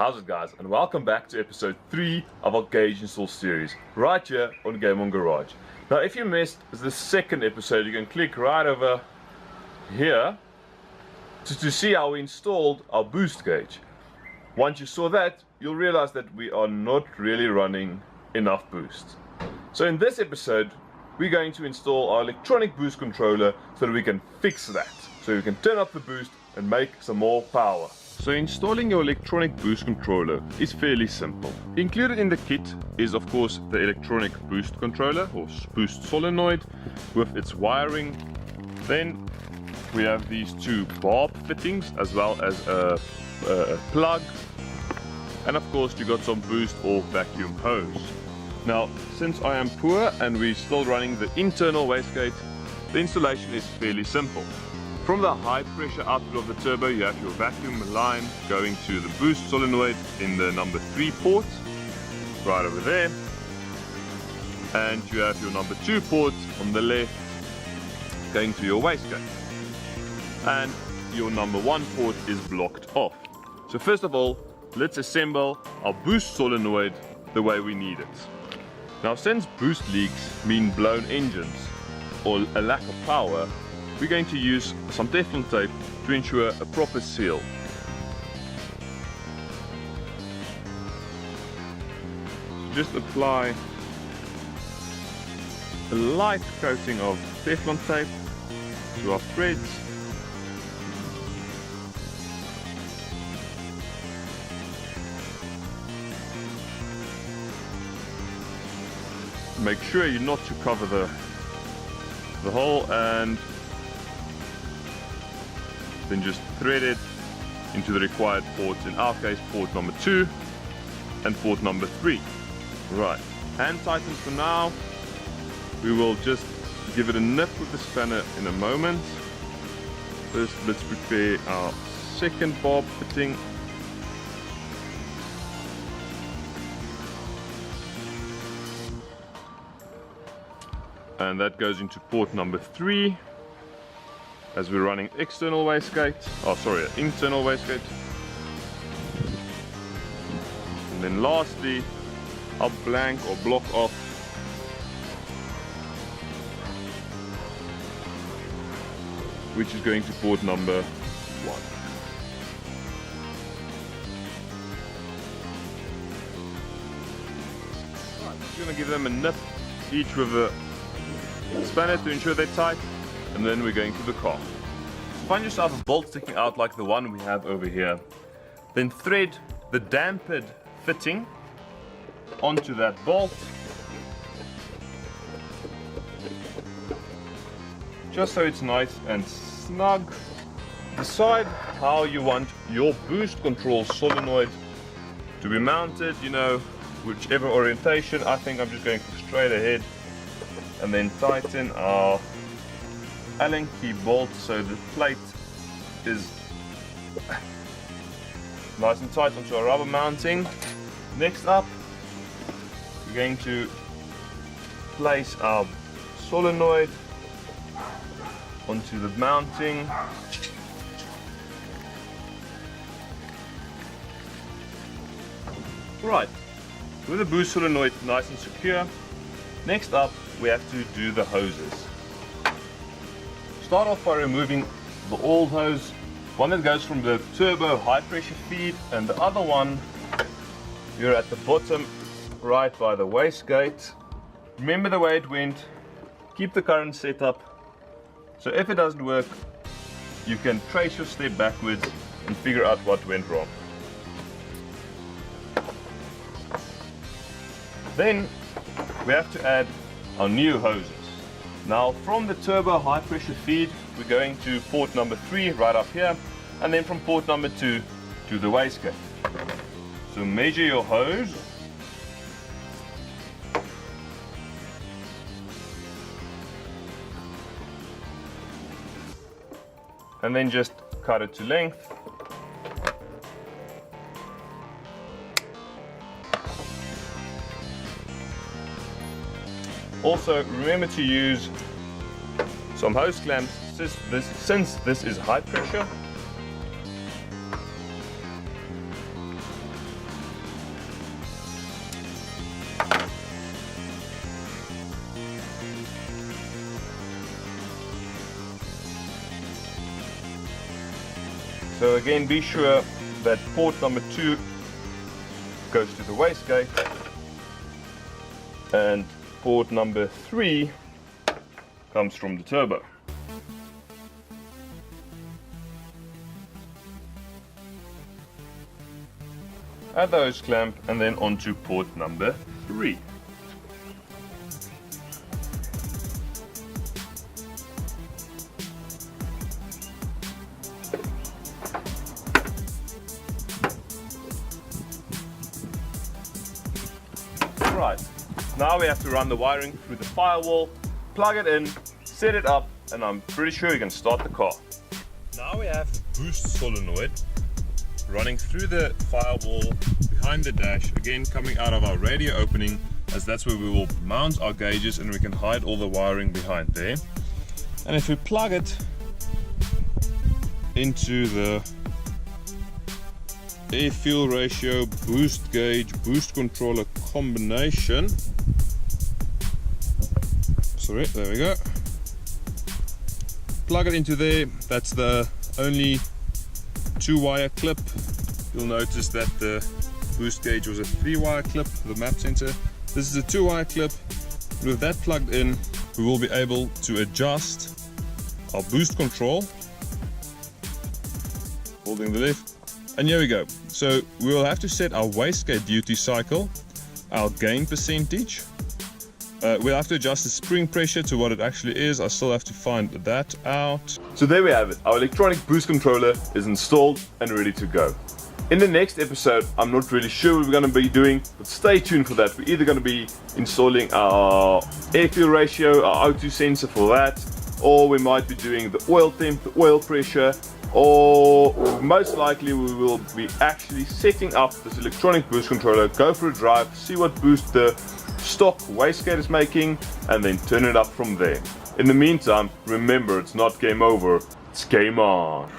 How's it, guys, and welcome back to episode 3 of our gauge install series, right here on Game On Garage. Now, if you missed the second episode, you can click right over here to see how we installed our boost gauge. Once you saw that, you'll realize that we are not really running enough boost. So in this episode, we're going to install our electronic boost controller so that we can fix that. So we can turn up the boost and make some more power. So installing your electronic boost controller is fairly simple. Included in the kit is of course the electronic boost controller or boost solenoid with its wiring. Then we have these two barb fittings as well as a plug. And of course you got some boost or vacuum hose. Now, since I am poor and we're still running the internal wastegate, the installation is fairly simple. From the high pressure output of the turbo, you have your vacuum line going to the boost solenoid in the number 3 port, right over there. And you have your number 2 port on the left going to your wastegate. And your number 1 port is blocked off. So first of all, let's assemble our boost solenoid the way we need it. Now, since boost leaks mean blown engines or a lack of power, we're going to use some Teflon tape to ensure a proper seal. Just apply a light coating of Teflon tape to our threads. Make sure you not to cover the hole, and then just thread it into the required ports, in our case port number 2 and port number 3. Right, hand tighten for now. We will just give it a nip with the spanner in a moment. First, let's prepare our second barb fitting. And that goes into port number 3 as we're running external wastegate, internal wastegate. And then lastly, our blank or block off which is going to port number 1. Right, we're going to give them a nip each with a spanner to ensure they're tight, and then we're going to the car. Find yourself a bolt sticking out like the one we have over here. Then thread the dampened fitting onto that bolt, just so it's nice and snug. Decide how you want your boost control solenoid to be mounted, whichever orientation. I think I'm just going for straight ahead. And then tighten our Allen key bolt so the plate is nice and tight onto our rubber mounting. Next up, we're going to place our solenoid onto the mounting. Right, with the boost solenoid nice and secure, next up we have to do the hoses. Start off by removing the old hose, one that goes from the turbo high pressure feed, and the other one you're at the bottom right by the wastegate. Remember the way it went, keep the current set up, so if it doesn't work you can trace your step backwards and figure out what went wrong. Then we have to add our new hoses. Now, from the turbo high pressure feed we're going to port number 3 right up here, and then from port number 2 to the wastegate. So measure your hose, and then just cut it to length. Also, remember to use some hose clamps since this is high pressure. So again, be sure that port number 2 goes to the wastegate and port number 3 comes from the turbo. Add the hose clamp and then onto port number 3. Right, now we have to run the wiring through the firewall, plug it in, set it up, and I'm pretty sure you can start the car. Now we have the boost solenoid running through the firewall behind the dash, again coming out of our radio opening, as that's where we will mount our gauges and we can hide all the wiring behind there. And if we plug it into the air fuel ratio boost gauge boost controller combination, sorry, there we go, plug it into there. That's the only 2-wire clip. You'll notice that the boost gauge was a 3-wire clip, the map sensor. This is a 2-wire clip. With that plugged in, we will be able to adjust our boost control, holding the lift, and here we go. So we will have to set our wastegate duty cycle, our gain percentage. We'll have to adjust the spring pressure to what it actually is. I still have to find that out. So there we have it. Our electronic boost controller is installed and ready to go. In the next episode, I'm not really sure what we're going to be doing, but stay tuned for that. We're either going to be installing our air fuel ratio, our O2 sensor for that, or we might be doing the oil temp, the oil pressure, or most likely we will be actually setting up this electronic boost controller, go for a drive, see what boost the stock wastegate is making, and then turn it up from there. In the meantime, remember, it's not game over, it's game on.